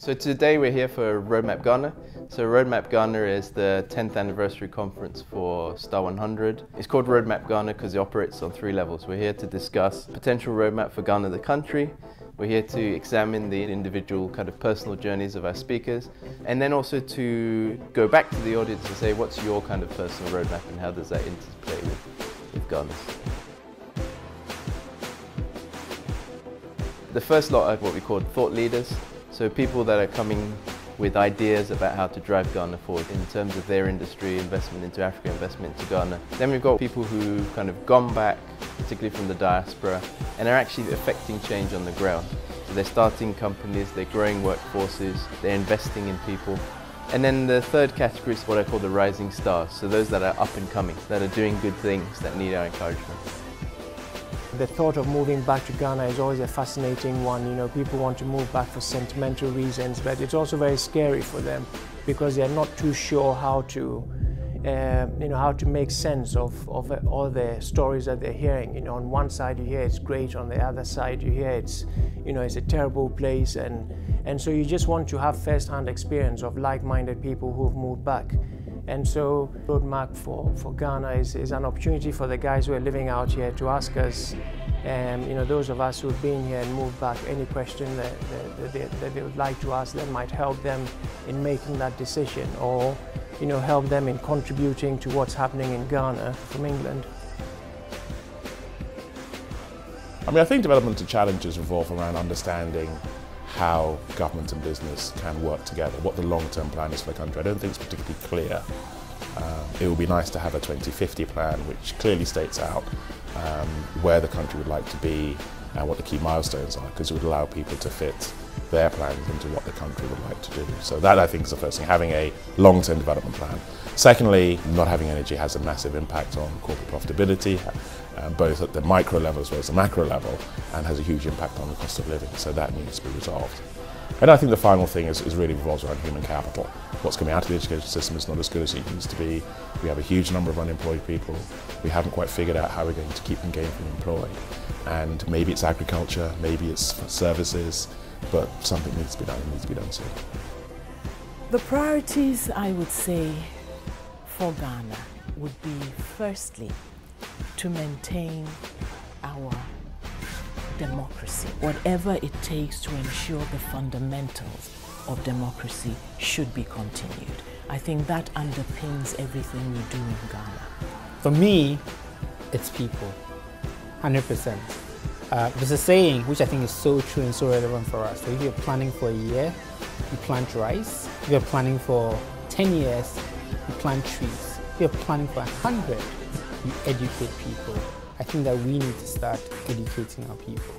So today we're here for Roadmap Ghana. So Roadmap Ghana is the 10th anniversary conference for Star 100. It's called Roadmap Ghana because it operates on 3 levels. We're here to discuss potential roadmap for Ghana the country. We're here to examine the individual kind of personal journeys of our speakers, and then also to go back to the audience and say, what's your kind of personal roadmap and how does that interplay with Ghana's? The first lot are what we call thought leaders. So people that are coming with ideas about how to drive Ghana forward in terms of their industry, investment into Africa, investment into Ghana. Then we've got people who've kind of gone back, particularly from the diaspora, and are actually affecting change on the ground. So they're starting companies, they're growing workforces, they're investing in people. And then the third category is what I call the rising stars. So those that are up and coming, that are doing good things, that need our encouragement. The thought of moving back to Ghana is always a fascinating one. You know, people want to move back for sentimental reasons, but it's also very scary for them because they're not too sure how to, how to make sense of all the stories that they're hearing. You know, on one side you hear it's great, on the other side you hear it's, it's a terrible place, and so you just want to have first-hand experience of like-minded people who've moved back. And so Roadmap for Ghana is an opportunity for the guys who are living out here to ask us, those of us who've been here and moved back, any question that they would like to ask that might help them in making that decision, or help them in contributing to what's happening in Ghana from England. I think development and challenges revolve around understanding how government and business can work together, what the long-term plan is for the country. I don't think it's particularly clear. It would be nice to have a 2050 plan which clearly states out where the country would like to be and what the key milestones are, because it would allow people to fit their plans into what the country would like to do. So that, I think, is the first thing, having a long-term development plan. Secondly, not having energy has a massive impact on corporate profitability, both at the micro level as well as the macro level, and has a huge impact on the cost of living, so that needs to be resolved. And I think the final thing is really revolves around human capital. What's coming out of the education system is not as good as it used to be. We have a huge number of unemployed people. We haven't quite figured out how we're going to keep them gainfully employed. And maybe it's agriculture, maybe it's services, but something needs to be done, and needs to be done soon. The priorities, I would say, for Ghana would be, firstly, to maintain our democracy. Whatever it takes to ensure the fundamentals of democracy should be continued. I think that underpins everything we do in Ghana. For me, it's people, 100%. There's a saying which I think is so true and so relevant for us. So if you're planning for a year, you plant rice. If you're planning for 10 years, you plant trees. If you're planning for 100, you educate people. I think that we need to start educating our people.